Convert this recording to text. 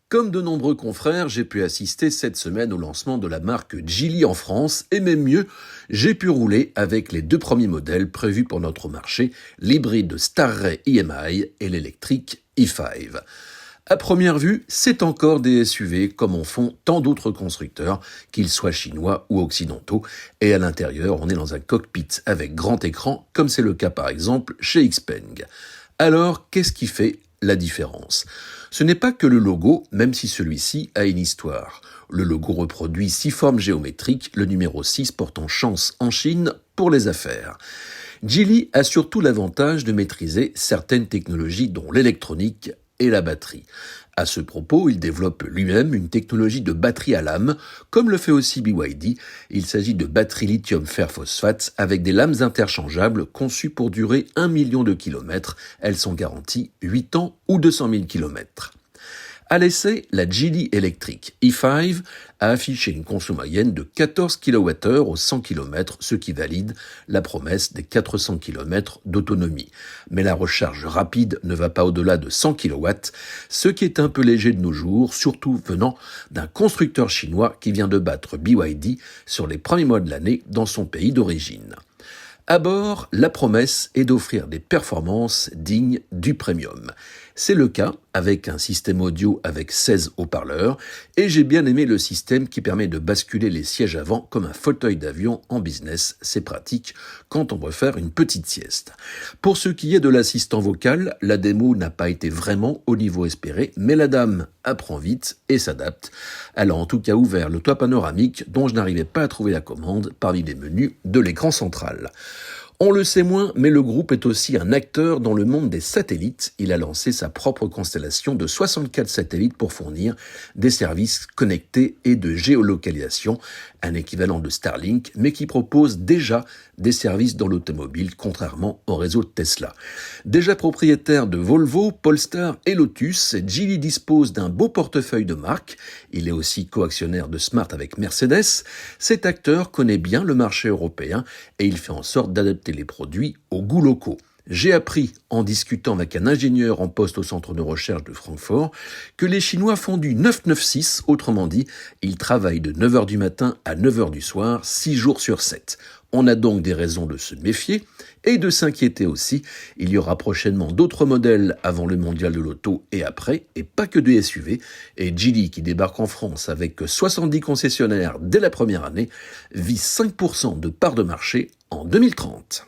Comme de nombreux confrères, j'ai pu assister cette semaine au lancement de la marque Geely en France et même mieux, j'ai pu rouler avec les deux premiers modèles prévus pour notre marché, l'hybride Starray EMI et l'électrique e5. À première vue, c'est encore des SUV comme en font tant d'autres constructeurs, qu'ils soient chinois ou occidentaux, et à l'intérieur, on est dans un cockpit avec grand écran, comme c'est le cas par exemple chez Xpeng. Alors, qu'est-ce qui fait la différence? Ce n'est pas que le logo, même si celui-ci a une histoire. Le logo reproduit 6 formes géométriques, le numéro 6 portant chance en Chine pour les affaires. Geely a surtout l'avantage de maîtriser certaines technologies dont l'électronique et la batterie. À ce propos, il développe lui-même une technologie de batterie à lame, comme le fait aussi BYD. Il s'agit de batteries lithium fer phosphate avec des lames interchangeables conçues pour durer 1 million de kilomètres. Elles sont garanties 8 ans ou 200 000 kilomètres. À l'essai, la Geely électrique e5 a affiché une conso moyenne de 14 kWh au 100 km, ce qui valide la promesse des 400 km d'autonomie. Mais la recharge rapide ne va pas au-delà de 100 kW, ce qui est un peu léger de nos jours, surtout venant d'un constructeur chinois qui vient de battre BYD sur les premiers mois de l'année dans son pays d'origine. À bord, la promesse est d'offrir des performances dignes du premium. C'est le cas avec un système audio avec 16 haut-parleurs et j'ai bien aimé le système qui permet de basculer les sièges avant comme un fauteuil d'avion en business. C'est pratique quand on veut faire une petite sieste. Pour ce qui est de l'assistant vocal, la démo n'a pas été vraiment au niveau espéré, mais la dame apprend vite et s'adapte. Elle a en tout cas ouvert le toit panoramique dont je n'arrivais pas à trouver la commande parmi les menus de l'écran central. On le sait moins, mais le groupe est aussi un acteur dans le monde des satellites. Il a lancé sa propre constellation de 64 satellites pour fournir des services connectés et de géolocalisation, un équivalent de Starlink, mais qui propose déjà des services dans l'automobile, contrairement au réseau Tesla. Déjà propriétaire de Volvo, Polestar et Lotus, Geely dispose d'un beau portefeuille de marques. Il est aussi coactionnaire de Smart avec Mercedes. Cet acteur connaît bien le marché européen et il fait en sorte d'adapter les produits aux goûts locaux. J'ai appris, en discutant avec un ingénieur en poste au centre de recherche de Francfort, que les Chinois font du 9-9-6, autrement dit, ils travaillent de 9h du matin à 9h du soir, 6 jours sur 7. On a donc des raisons de se méfier et de s'inquiéter aussi. Il y aura prochainement d'autres modèles avant le mondial de l'auto et après, et pas que des SUV. Et Geely, qui débarque en France avec 70 concessionnaires dès la première année, vise 5% de part de marché en 2030.